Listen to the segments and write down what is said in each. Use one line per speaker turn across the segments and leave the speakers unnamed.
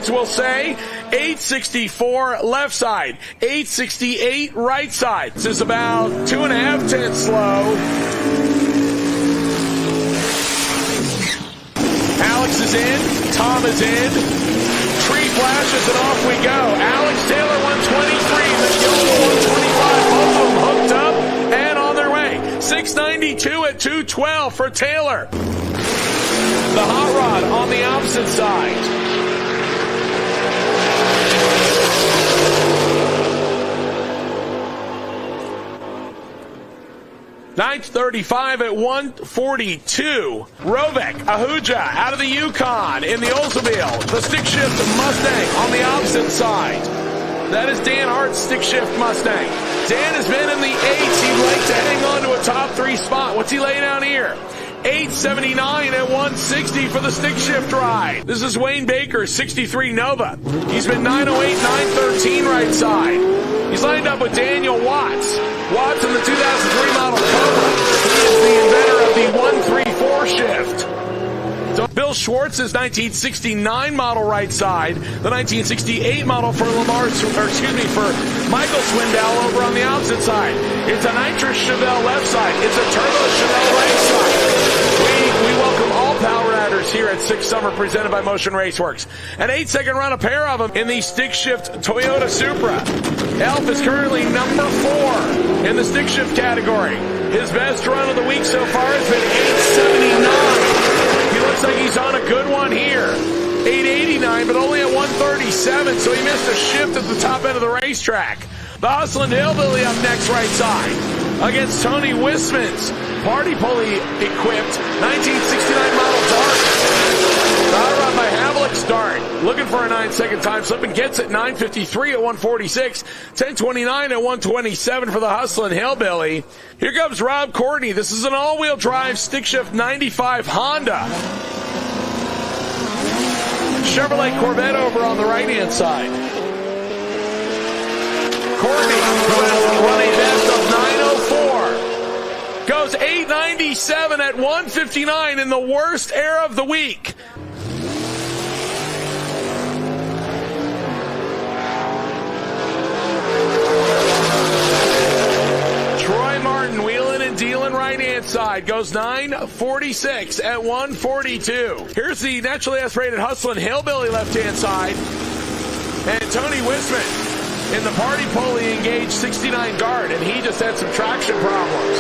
Edwards will say. 864 left side, 868 right side. This is about 2.5 tenths slow. Alex is in, Tom is in. Tree flashes and off we go. Alex Taylor 123, then Gilmore 125. Both of them hooked up and on their way. 692 at 212 for Taylor. The hot rod on the opposite side. $9.35 at 142. Rovek Ahuja out of the Yukon in the Oldsmobile. The stick shift Mustang on the opposite side. That is Dan Hart's stick shift Mustang. Dan has been in the 8s. He'd like to hang on to a top 3 spot. What's he laying down here? 879 at 160 for the stick shift ride. This is Wayne Baker, 63 Nova. He's been 908, 913 right side. He's lined up with Daniel Watts. Watts in the 2003 model Cobra. He is the inventor of the 134 shift. So Bill Schwartz's 1969 model right side, the 1968 model for for Michael Swindell over on the opposite side. It's a nitrous Chevelle left side. It's a turbo Chevelle right side. We welcome all Power Riders here at 6 Summer, presented by Motion Raceworks. An 8-second run, a pair of them in the stick shift Toyota Supra. Elf is currently number 4 in the stick shift category. His best run of the week so far has been 879. He looks like he's on a good one here. 889, but only at 137, so he missed a shift at the top end of the racetrack. The Hustling Hillbilly up next, right side, against Tony Wisman's party pulley equipped 1969 model Dart. Power run by Havlic's Dart. Looking for a 9-second time slip and gets it. 9:53 at 146. 10:29 at 127 for the Hustling Hillbilly. Here comes Rob Courtney. This is an all-wheel drive stick shift 95 Honda. Chevrolet Corvette over on the right-hand side. Courtney, who has run a best of 904, goes 897 at 159 in the worst air of the week. Troy Martin wheeling and dealing right-hand side, goes 946 at 142. Here's the naturally aspirated Hustling Hillbilly left-hand side. And Tony Wisman in the party pulley engaged 69 Dart, and he just had some traction problems.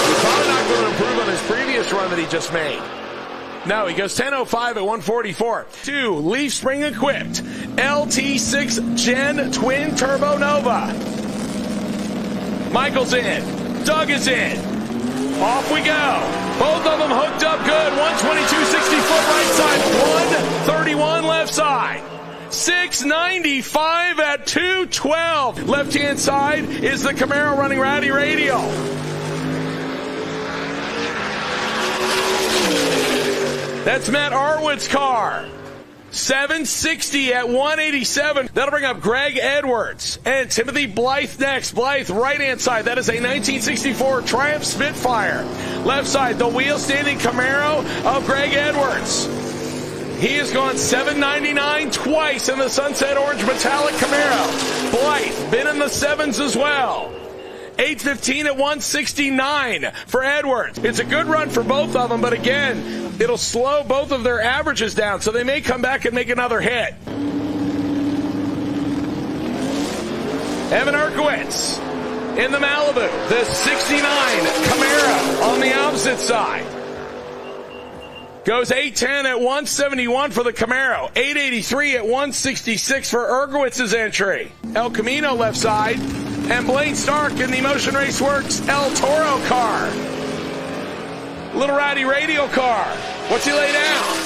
He's probably not going to improve on his previous run that he just made. No, he goes 10:05 at 144. 2 Leaf Spring equipped LT6 Gen Twin Turbo Nova. Michael's in. Doug is in. Off we go. Both of them hooked up good. 122, 60-foot right side. 131 left side. 695 at 212. Left-hand side is the Camaro running Rowdy Radial. That's Matt Arwood's car. 760 at 187. That'll bring up Greg Edwards. And Timothy Blythe next. Blythe, right-hand side. That is a 1964 Triumph Spitfire. Left side, the wheel-standing Camaro of Greg Edwards. He has gone 799 twice in the Sunset Orange Metallic Camaro. Blythe, been in the 7s as well. 815 at 169 for Edwards. It's a good run for both of them, but again, it'll slow both of their averages down, so they may come back and make another hit. Evan Erkowitz in the Malibu, the 69 Camaro on the opposite side. Goes 810 at 171 for the Camaro. 883 at 166 for Ergowitz's entry. El Camino left side. And Blaine Stark in the Motion Raceworks El Toro car. Little Rowdy Radial car. What's he lay down?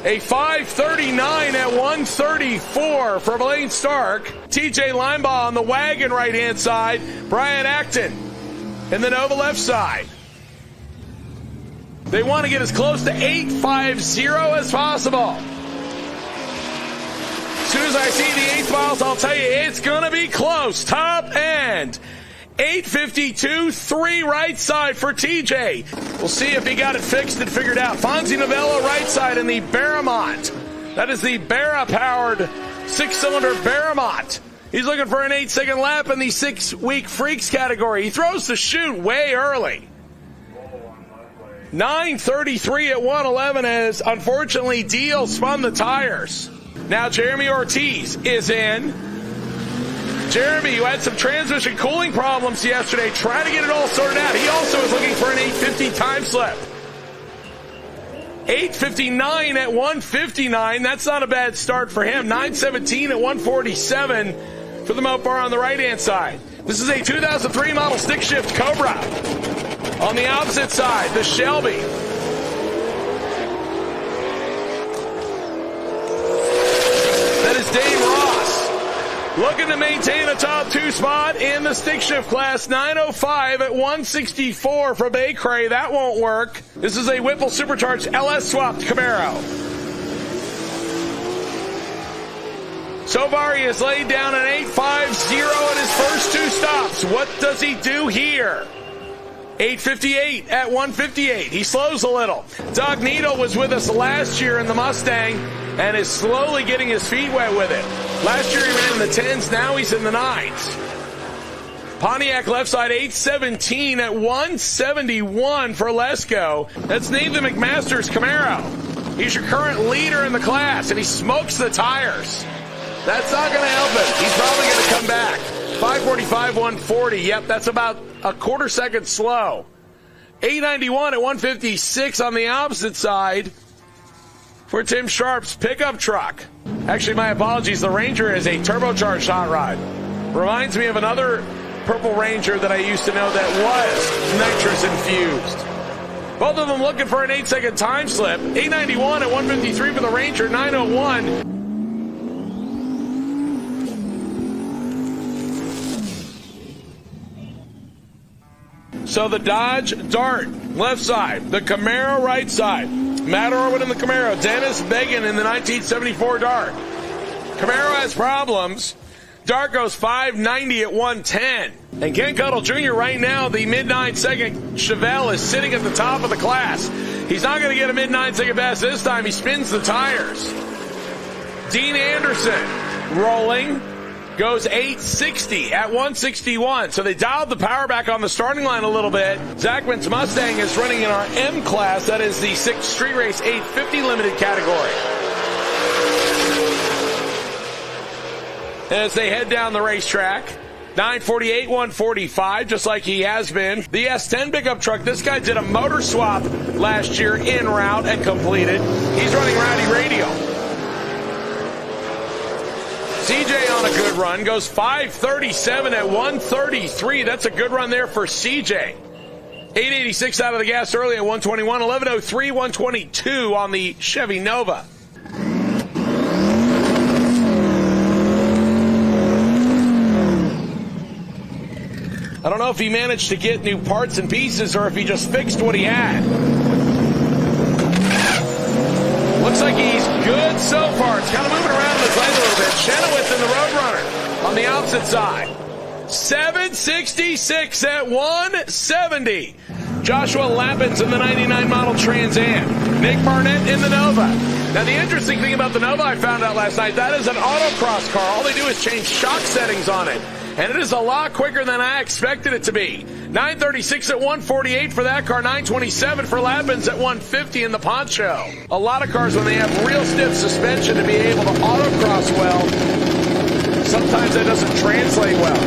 A 539 at 134 for Blaine Stark. TJ Linebaugh on the wagon right-hand side. Brian Acton in the Nova left side. They want to get as close to 850 as possible. As soon as I see the 8 miles, I'll tell you it's going to be close. Top end. 852, 3 right side for TJ. We'll see if he got it fixed and figured out. Fonzie Novello right side in the Baramont. That is the Barra-powered 6-cylinder Barramont. He's looking for an 8-second lap in the 6-week freaks category. He throws the chute way early. 9:33 at 1:11 as, unfortunately, Deal spun the tires. Now Jeremy Ortiz is in. Jeremy, who had some transmission cooling problems yesterday, trying to get it all sorted out. He also is looking for an 8:50 time slip. 8:59 at 1:59. That's not a bad start for him. 9:17 at 1:47 for the Mopar on the right-hand side. This is a 2003 model stick shift Cobra. On the opposite side, the Shelby. That is Dave Ross, looking to maintain a top 2 spot in the stick shift class. 9:05 at 1:64 for Baycray. That won't work. This is a Whipple supercharged LS swapped Camaro. So far, he has laid down an 8.50 in his first 2 stops. What does he do here? 8:58 at 1:58. He slows a little. Doug Needle was with us last year in the Mustang and is slowly getting his feet wet with it. Last year he ran in the 10s. Now he's in the 9s. Pontiac left side 8:17 at 1:71 for Lesko. That's Nathan McMaster's Camaro. He's your current leader in the class, and he smokes the tires. That's not going to help him. He's probably going to come back. 5:45, 1:40. Yep, that's about a quarter second slow. 8:91 at 1:56 on the opposite side for Tim Sharp's pickup truck. Actually, my apologies. The Ranger is a turbocharged hot rod. Reminds me of another Purple Ranger that I used to know that was nitrous infused. Both of them looking for an 8-second time slip. 8:91 at 1:53 for the Ranger. 9:01. So the Dodge Dart, left side. The Camaro, right side. Matt Orwin in the Camaro. Dennis Began in the 1974 Dart. Camaro has problems. Dart goes 590 at 110. And Ken Cuttle Jr. right now, the mid-9-second Chevelle is sitting at the top of the class. He's not going to get a mid-9-second pass this time. He spins the tires. Dean Anderson rolling. Goes 860 at 161. So they dialed the power back on the starting line a little bit. Zachman's Mustang is running in our M class. That is the 6th Street Race 850 limited category. As they head down the racetrack, 9:48, 1:45, just like he has been. The S10 pickup truck, this guy did a motor swap last year en route and completed. He's running Rowdy Radio. CJ on a good run, goes 5:37 at 1:33. That's a good run there for CJ. 886 out of the gas early at 121. 1103, 122 on the Chevy Nova. I don't know if he managed to get new parts and pieces or if he just fixed what he had. Looks like he's good so far. It's kind of moving around his leg a little bit. Chenoweth in the Roadrunner on the opposite side. 766 at 170. Joshua Lappins in the 99 model Trans Am. Nick Barnett in the Nova. Now, the interesting thing about the Nova I found out last night, that is an autocross car. All they do is change shock settings on it. And it is a lot quicker than I expected it to be. 936 at 148 for that car. 927 for Lappins at 150 in the Poncho. A lot of cars, when they have real stiff suspension to be able to autocross well, sometimes that doesn't translate well.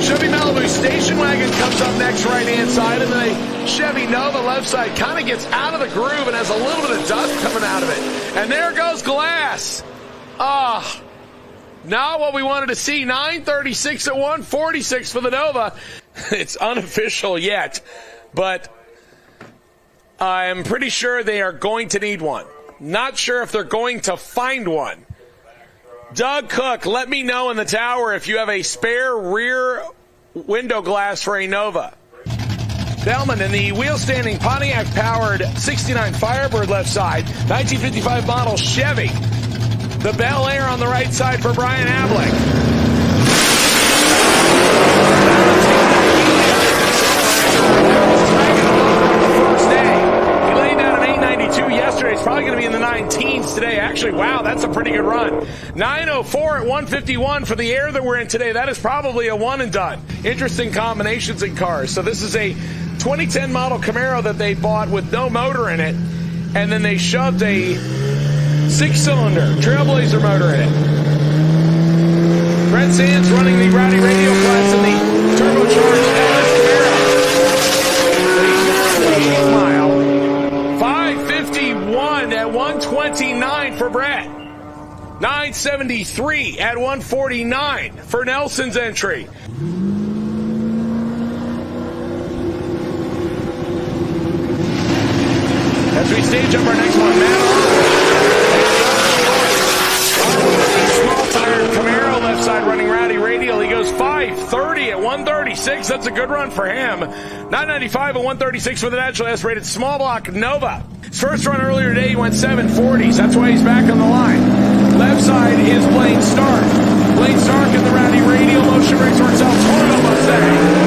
Chevy Malibu station wagon comes up next, right-hand side, and then the Chevy Nova left side kind of gets out of the groove and has a little bit of dust coming out of it. And there goes glass. Not what we wanted to see. 936 at 146 for the Nova. It's unofficial yet, but I'm pretty sure they are going to need one. Not sure if they're going to find one. Doug Cook, let me know in the tower if you have a spare rear window glass for a Nova. Bellman in the wheel-standing Pontiac-powered 69 Firebird left side, 1955 model Chevy. The Bel Air on the right side for Brian Havlick. First day. He laid down an 892 yesterday. It's probably going to be be in the 19s today. Actually, wow, that's a pretty good run. 904 at 151 for the air that we're in today. That is probably a one and done. Interesting combinations in cars. So this is a 2010 model Camaro that they bought with no motor in it, and then they shoved a 6-cylinder Trailblazer motor in it. Brent Sands running the Rowdy Radio class in the turbocharged LS Camaro. 80 mile. 551 at 129 for Brett. 973 at 149 for Nelson's entry. As we stage up our next one, Matt small tire Camaro left side running Rowdy Radial. He goes 530 at 136. That's a good run for him. 995 at 136 for the naturally aspirated small block Nova. His first run earlier today, he went 740s. That's why he's back on the line. Left side is Blaine Stark. Blaine Stark in the Rowdy Radial. Motion brakes for himself. Tornado Mustang.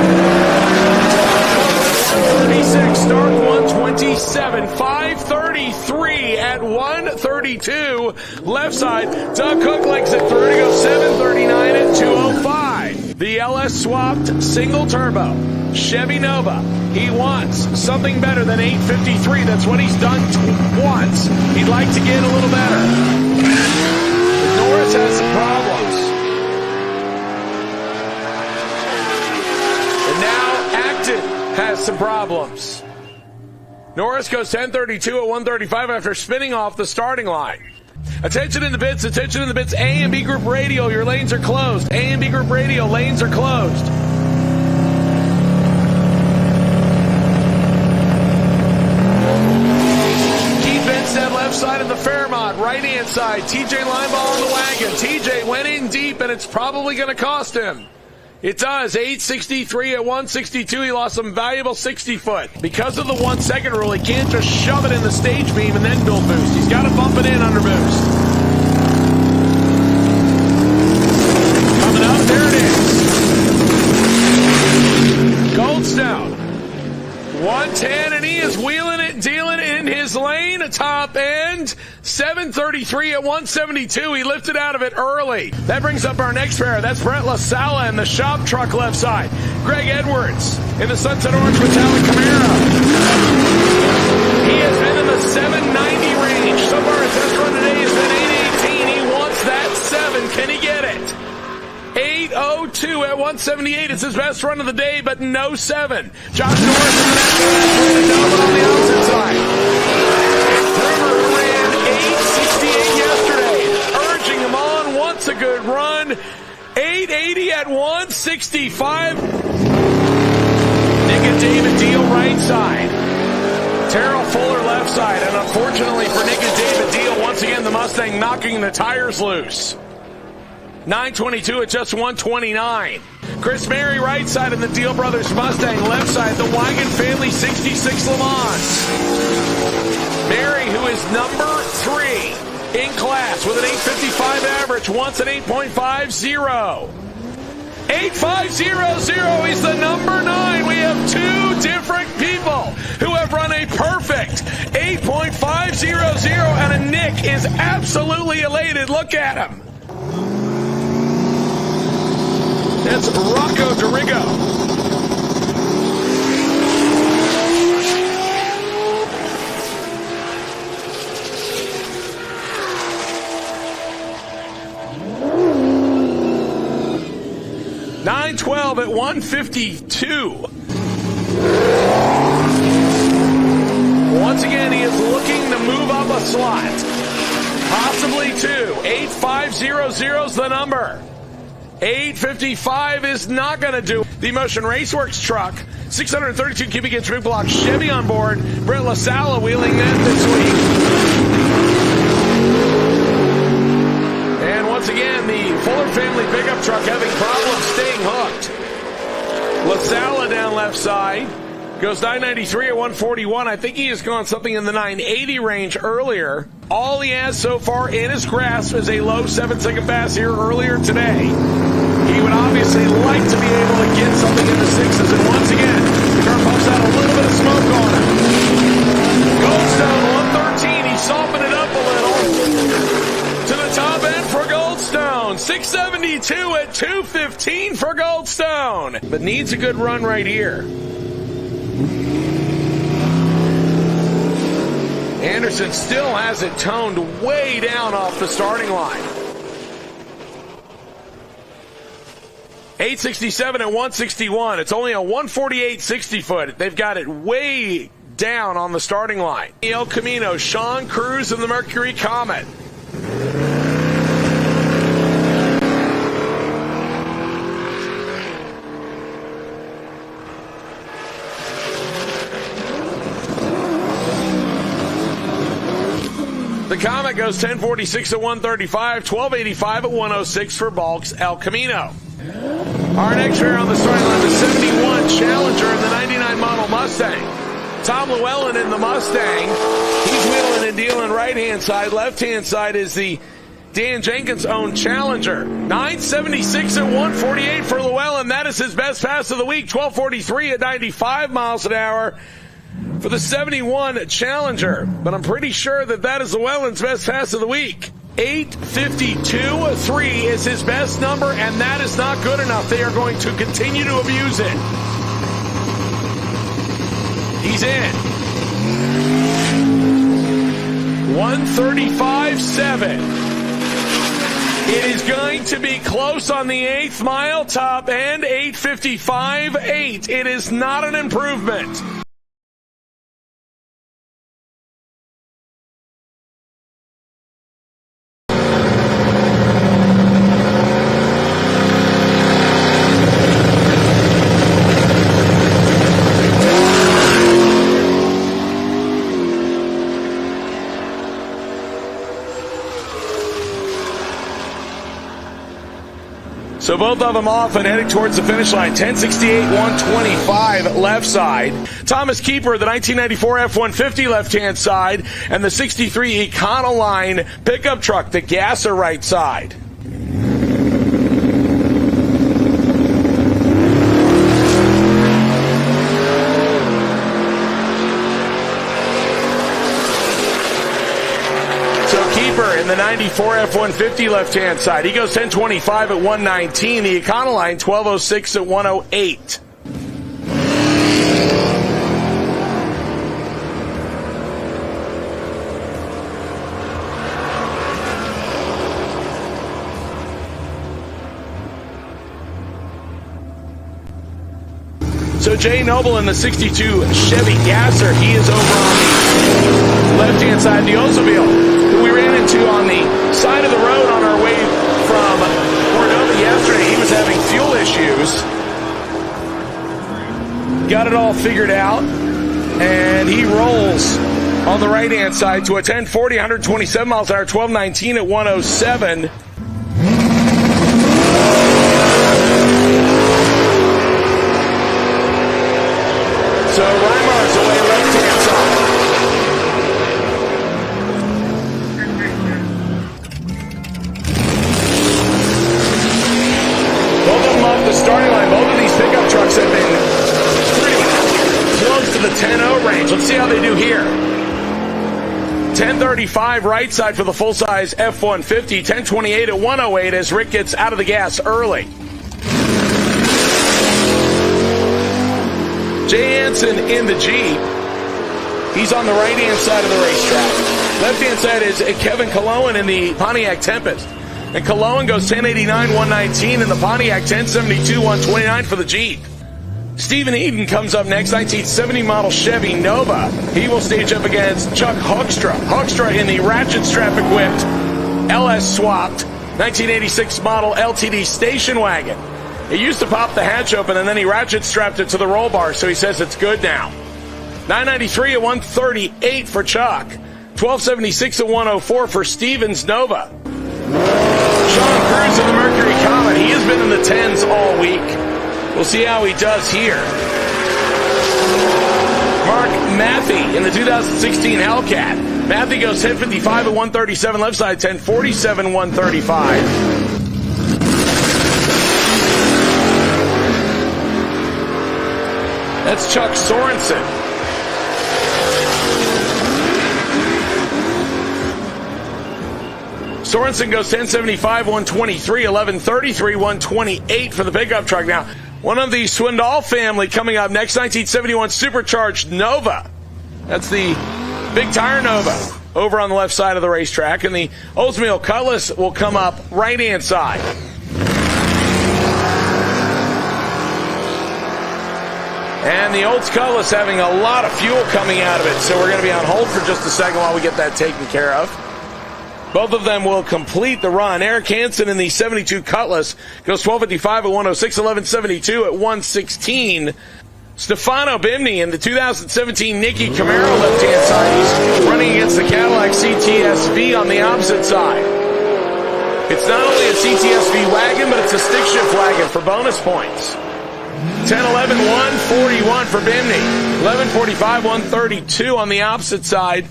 136, Stark 127, 533 at 132. Left side, Doug Cook legs it through to go 739 at 205. The LS swapped single turbo Chevy Nova. He wants something better than 853. That's what he's done once. He'd like to get a little better. Norris has some problems. And now Acton has some problems. Norris goes 1032 at 135 after spinning off the starting line. Attention in the bits, attention in the bits. A and B group radio, your lanes are closed. A and B group radio, lanes are closed. Keith Benstead left side of the Fairmont, right hand side. TJ Lineball on the wagon. TJ went in deep and it's probably going to cost him. It does. 863 at 162. He lost some valuable 60 foot. Because of the 1 second rule, he can't just shove it in the stage beam and then build boost. He's got to bump it in under boost. Coming up, there it is. Goldstone. 110, and he is wheeling it, dealing it in his lane. Top end. 733 at 172. He lifted out of it early. That brings up our next pair. That's Brett LaSala in the shop truck left side. Greg Edwards in the Sunset Orange Metallic Camaro. He has been in the 790 range. So far his best run today has been 818. He wants that 7. Can he get it? 802 at 178. It's his best run of the day, but no 7. Josh Norris in the next one on the opposite side. River ran 868 yesterday, urging him on, wants a good run. 880 at 165. Nick and David Deal right side. Terrell Fuller left side, and unfortunately for Nick and David Deal, once again the Mustang knocking the tires loose. 922 at just 129. Chris Mary right side in the Deal Brothers Mustang left side, the Wagon Family 66 Le Mans. Mary, who is number 3 in class with an 855 average, wants an 8.50. 8500 is the number 9. We have 2 different people who have run a perfect 8.500, and Nick is absolutely elated. Look at him. That's Rocco Dorigo. $912 at 152. Once again, he is looking to move up a slot. Possibly 2. 8500 is the number. 855 is not going to do. The Motion Raceworks truck, 632 cubic inch big block Chevy on board. Brett LaSala wheeling that this week. And once again, the Fuller family pickup truck having problems staying hooked. LaSala down left side. Goes 993 at 141. I think he has gone something in the 980 range earlier. All he has so far in his grasp is a low 7-second pass here earlier today. He would obviously like to be able to get something in the 6s. And once again, the car pumps out a little bit of smoke on him. Goldstone 113. He soften it up a little. To the top end for Goldstone. 672 at 215 for Goldstone. But needs a good run right here. Anderson still has it toned way down off the starting line. 867 and 161. It's only a 148 60-foot. They've got it way down on the starting line. El Camino, Sean Cruz and the Mercury Comet. The Comet goes 1046 at 135, 1285 at 106 for Balk's El Camino. Our next pair on the starting line, the 71 Challenger and the 99 model Mustang. Tom Llewellyn in the Mustang. He's wheeling and dealing right-hand side. Left-hand side is the Dan Jenkins-owned Challenger. 976 at 148 for Llewellyn. That is his best pass of the week. 1243 at 95 miles an hour for the 71 Challenger. But I'm pretty sure that is Llewellyn's best pass of the week. 852.3 is his best number, and that is not good enough. They are going to continue to abuse it. He's in. 135.7. It is going to be close on the 8th mile, top end, 855.8. It is not an improvement. So both of them off and heading towards the finish line. 1068, 125 left side. Thomas Keeper, the 1994 F-150 left-hand side, and the 63 Econoline pickup truck, the Gasser right side. In the 94 F-150 left-hand side. He goes 1025 at 119. The Econoline 1206 at 108. So Jay Noble in the 62 Chevy Gasser, he is over on the left-hand side of the Oldsmobile, who we ran into on the side of the road on our way from Cordova yesterday. He was having fuel issues. Got it all figured out, and he rolls on the right-hand side to a 1040, 127 miles an hour, 1219 at 107. So Reimar's away left-hand side. Both of them off the starting line. Both of these pickup trucks have been pretty close to the 10-0 range. Let's see how they do here. 1035 right side for the full-size F-150. 1028 at 108 as Rick gets out of the gas early. Jay Anson in the Jeep. He's on the right-hand side of the racetrack. Left-hand side is Kevin Cologne in the Pontiac Tempest. And Cologne goes 1089, 119 in the Pontiac, 1072, 129 for the Jeep. Stephen Eden comes up next, 1970 model Chevy Nova. He will stage up against Chuck Hoekstra. Hoekstra in the ratchet strap-equipped LS-swapped 1986 model LTD station wagon. He used to pop the hatch open, and then he ratchet strapped it to the roll bar, so he says it's good now. 993 at 138 for Chuck. 1276 at 104 for Stevens Nova. Sean Cruz in the Mercury Comet. He has been in the 10s all week. We'll see how he does here. Mark Matthey in the 2016 Hellcat. Matthey goes 1055 at 137 left side, 1047, 135. That's Chuck Sorensen. Sorensen goes 1075, 123, 1133, 128 for the pickup truck. Now, one of the Swindoll family coming up next, 1971 Supercharged Nova. That's the big tire Nova over on the left side of the racetrack. And the Oldsmobile Cutlass will come up right-hand side. And the Olds Cutlass having a lot of fuel coming out of it, so we're going to be on hold for just a second while we get that taken care of. Both of them will complete the run. Eric Hansen in the 72 Cutlass goes 1255 at 106, 1172 at 116. Stefano Bimini in the 2017 Nicky Camaro left-hand side. He's running against the Cadillac CTS-V on the opposite side. It's not only a CTS-V wagon, but it's a stick shift wagon for bonus points. 10-11, 141 for Bimini. 11:45, 132 on the opposite side.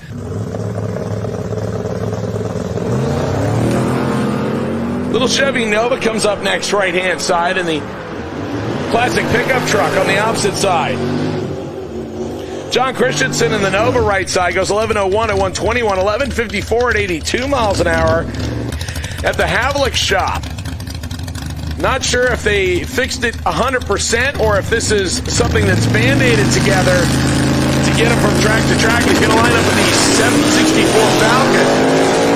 Little Chevy Nova comes up next, right-hand side, and the classic pickup truck on the opposite side. John Christensen in the Nova right side goes 11:01 at 121, 11:54 at 82 miles an hour at the Havlik shop. Not sure if they fixed it 100% or if this is something that's band-aided together to get him from track to track. He's going to line up with the 764 Falcon.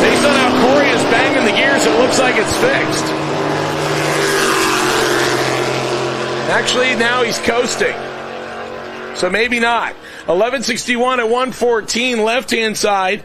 Based on how Corey is banging the gears, it looks like it's fixed. Actually, now he's coasting. So maybe not. 1161 at 114, left-hand side.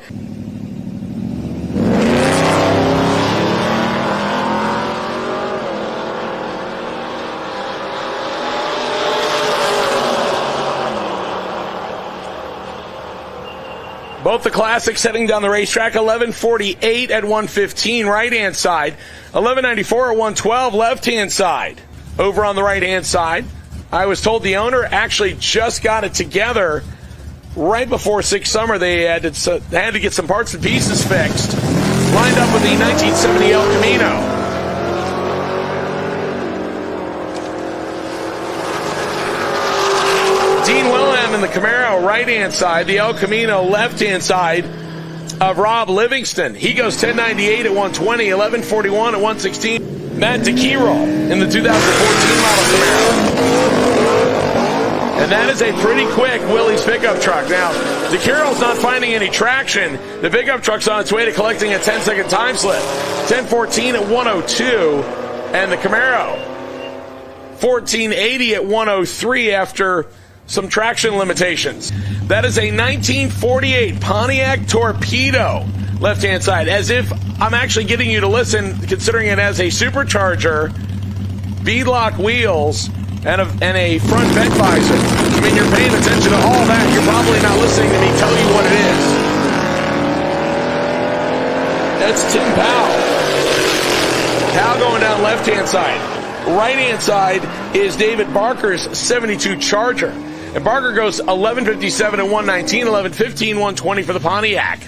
Both the classics heading down the racetrack. 1148 at 115, right-hand side. 1194 at 112, left-hand side. Over on the right-hand side. I was told the owner actually just got it together right before Six Summer. They had to get some parts and pieces fixed. Lined up with the 1970 El Camino. Dean Wilhelm in the Camaro right-hand side, the El Camino left-hand side of Rob Livingston. He goes 1098 at 120, 1141 at 116. Matt DeKiro in the 2014 model Camaro. And that is a pretty quick Willys pickup truck. Now, DeKiro's not finding any traction. The pickup truck's on its way to collecting a 10-second time slip. 1014 at 102, and the Camaro 1480 at 103 after some traction limitations. That is a 1948 Pontiac Torpedo, left-hand side. As if I'm actually getting you to listen, considering it has a supercharger, beadlock wheels, and a front vent visor. I mean, you're paying attention to all that. You're probably not listening to me tell you what it is. That's Tim Powell. Powell going down left-hand side. Right-hand side is David Barker's 72 Charger. And Barker goes 1157 and 119, 1115, 120 for the Pontiac.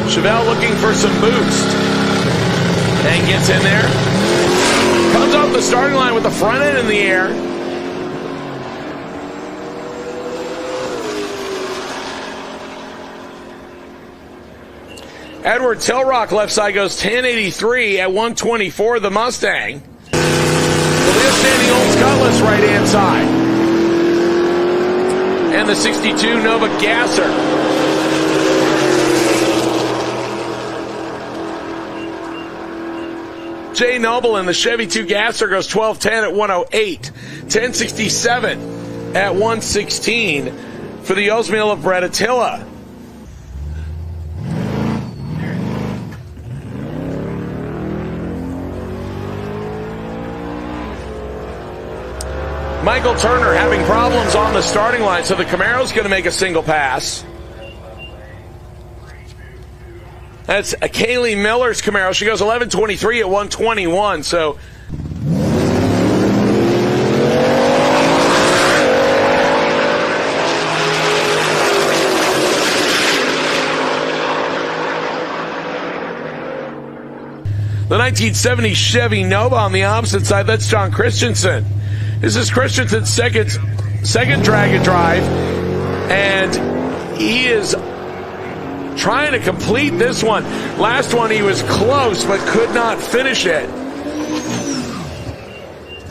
Chevelle looking for some boost. And gets in there. Comes off the starting line with the front end in the air. Edward Tillrock left side goes 1083 at 124, the Mustang. The Leo Standing Olds Cutlass right-hand side. And the 62 Nova Gasser. Jay Noble in the Chevy 2 Gasser goes 1210 at 108. 1067 at 116 for the Oldsmobile of Brett Attila. Michael Turner having problems on the starting line, so the Camaro's going to make a single pass. That's Kaylee Miller's Camaro. She goes 1123 at 121, so... The 1970 Chevy Nova on the opposite side, that's John Christensen. This is Christensen's second drag and drive, and he is trying to complete this one. Last one he was close but could not finish it.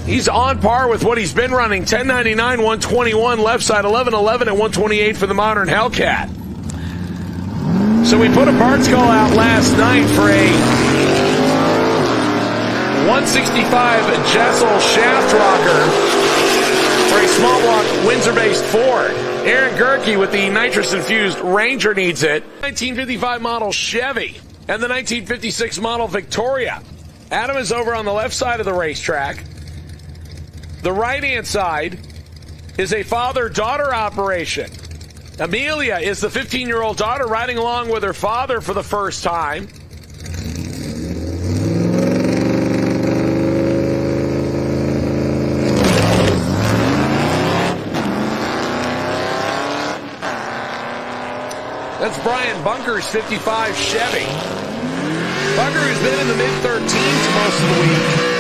He's on par with what he's been running. 1099, 121, left side, 1111 at 128 for the modern Hellcat. So we put a parts call out last night for a 165 Jessel shaft rocker for a small block Windsor-based Ford. Aaron Gerke with the nitrous-infused Ranger needs it. 1955 model Chevy and the 1956 model Victoria. Adam is over on the left side of the racetrack. The right-hand side is a father-daughter operation. Amelia is the 15-year-old daughter riding along with her father for the first time. That's Brian Bunker's 55 Chevy. Bunker has been in the mid-13s most of the week.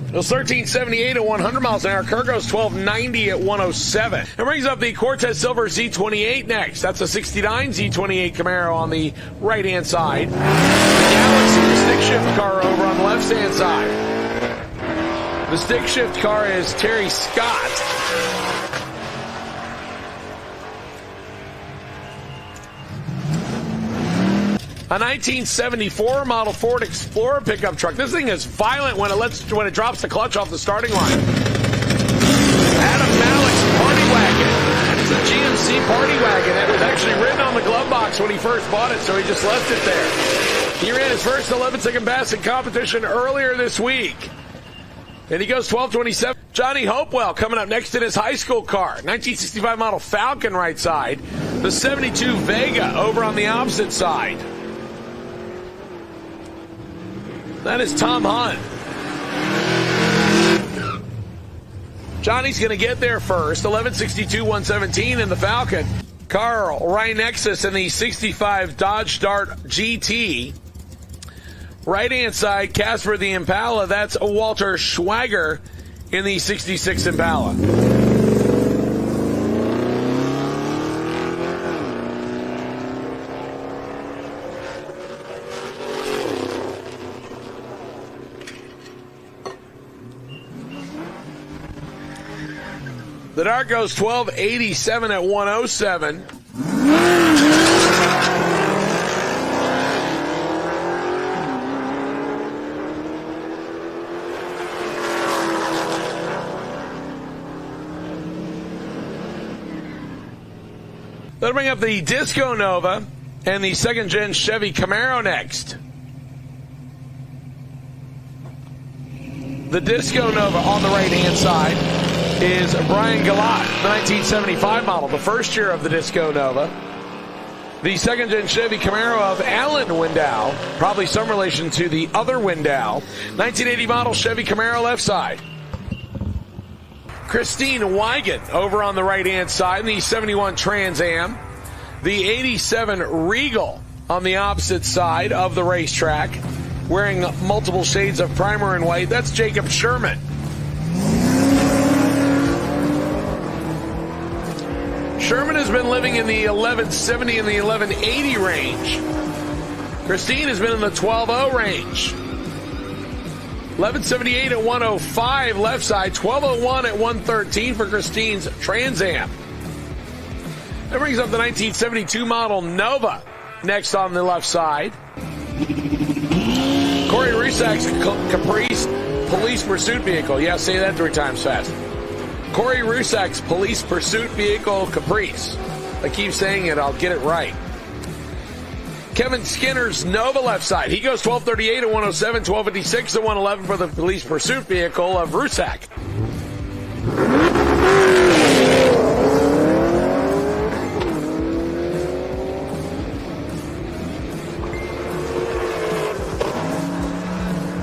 It was 1378 at 100 miles an hour. Kurgo's 1290 at 107. It brings up the Cortez Silver Z28 next. That's a 69 Z28 Camaro on the right-hand side. The Galaxy, the stick shift car over on the left-hand side. The stick shift car is Terry Scott. A 1974 model Ford Explorer pickup truck. This thing is violent when it drops the clutch off the starting line. Adam Malik's party wagon. It's a GMC party wagon. It was actually written on the glove box when he first bought it, so he just left it there. He ran his first 11-second best in competition earlier this week. And he goes 12:27. Johnny Hopewell coming up next in his high school car. 1965 model Falcon right side. The 72 Vega over on the opposite side. That is Tom Hunt. Johnny's going to get there first. 1162-117 in the Falcon. Carl Rhinexus in the 65 Dodge Dart GT. Right-hand side, Casper the Impala. That's Walter Schwager in the 66 Impala. The Dart goes 1287 at 107. Let's bring up the Disco Nova and the second-gen Chevy Camaro next. The Disco Nova on the right-hand side is Brian Galat, the 1975 model, the first year of the Disco Nova. The second-gen Chevy Camaro of Alan Window, probably some relation to the other Window. 1980 model Chevy Camaro left side. Christine Wigan over on the right-hand side, the 71 Trans Am. The 87 Regal on the opposite side of the racetrack, wearing multiple shades of primer and white. That's Jacob Sherman. Sherman has been living in the 1170 and the 1180 range. Christine has been in the 12.0 range. 1178 at 105 left side, 1201 at 113 for Christine's Trans Am. That brings up the 1972 model Nova next on the left side. Corey Rusak's Caprice police pursuit vehicle. Yeah, say that 3 times fast. Corey Rusak's police pursuit vehicle Caprice. I keep saying it, I'll get it right. Kevin Skinner's Nova left side. He goes 1238 at 107, 1256 at 111 for the police pursuit vehicle of Rusak.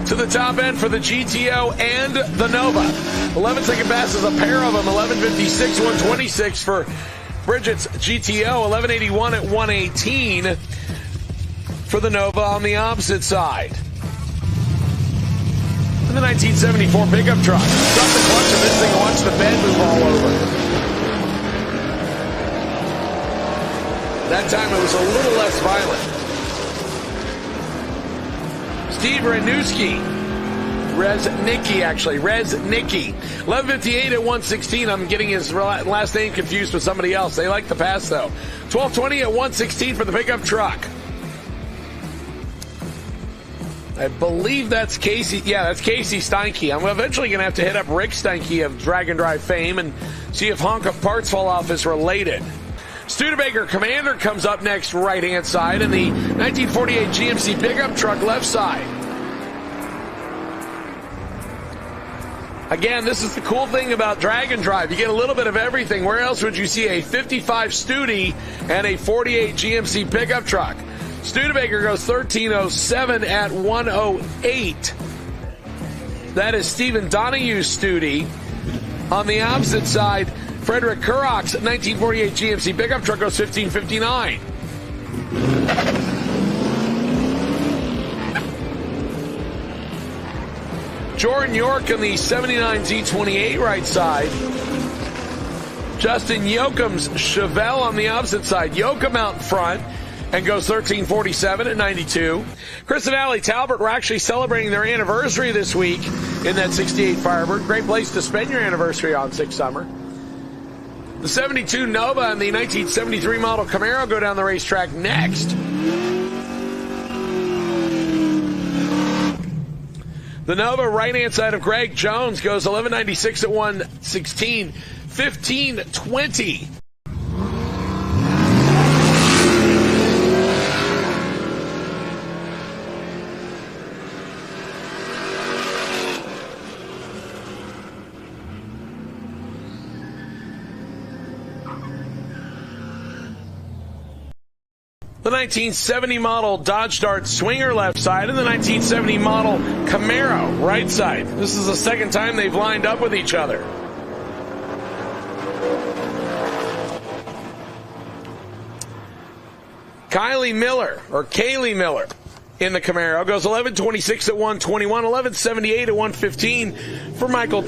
To the top end for the GTO and the Nova. 11-second passes, a pair of them. 1156, 126 for Bridget's GTO. 1181 at 118 for the Nova on the opposite side. And the 1974 pickup truck. Drop the clutch of this thing and watch the bed move all over. That time it was a little less violent. Steve Reznicki. 11:58 at 116. I'm getting his last name confused with somebody else. They like the pass, though. 12:20 at 116 for the pickup truck. I believe that's Casey. Yeah, that's Casey Steinke. I'm eventually going to have to hit up Rick Steinke of Drag and Drive fame and see if Honk of Parts Fall Off is related. Studebaker Commander comes up next, right-hand side, and the 1948 GMC pickup truck left side. Again, this is the cool thing about Drag and Drive. You get a little bit of everything. Where else would you see a 55 Studi and a 48 GMC pickup truck? Studebaker goes 1307 at 108. That is Stephen Donahue's Studi. On the opposite side, Frederick Kurrock's 1948 GMC pickup truck goes 1559. Jordan York in the 79 Z28 right side. Justin Yoakum's Chevelle on the opposite side. Yoakum out in front and goes 1347 at 92. Chris and Allie Talbert were actually celebrating their anniversary this week in that 68 Firebird. Great place to spend your anniversary on, 6 summer. The 72 Nova and the 1973 model Camaro go down the racetrack next. The Nova, right-hand side of Greg Jones, goes 1196 at 116, 1520. The 1970 model Dodge Dart Swinger left side and the 1970 model Camaro right side. This is the second time they've lined up with each other. Kaylee Miller in the Camaro goes 1126 at 121, 1178 at 115 for Michael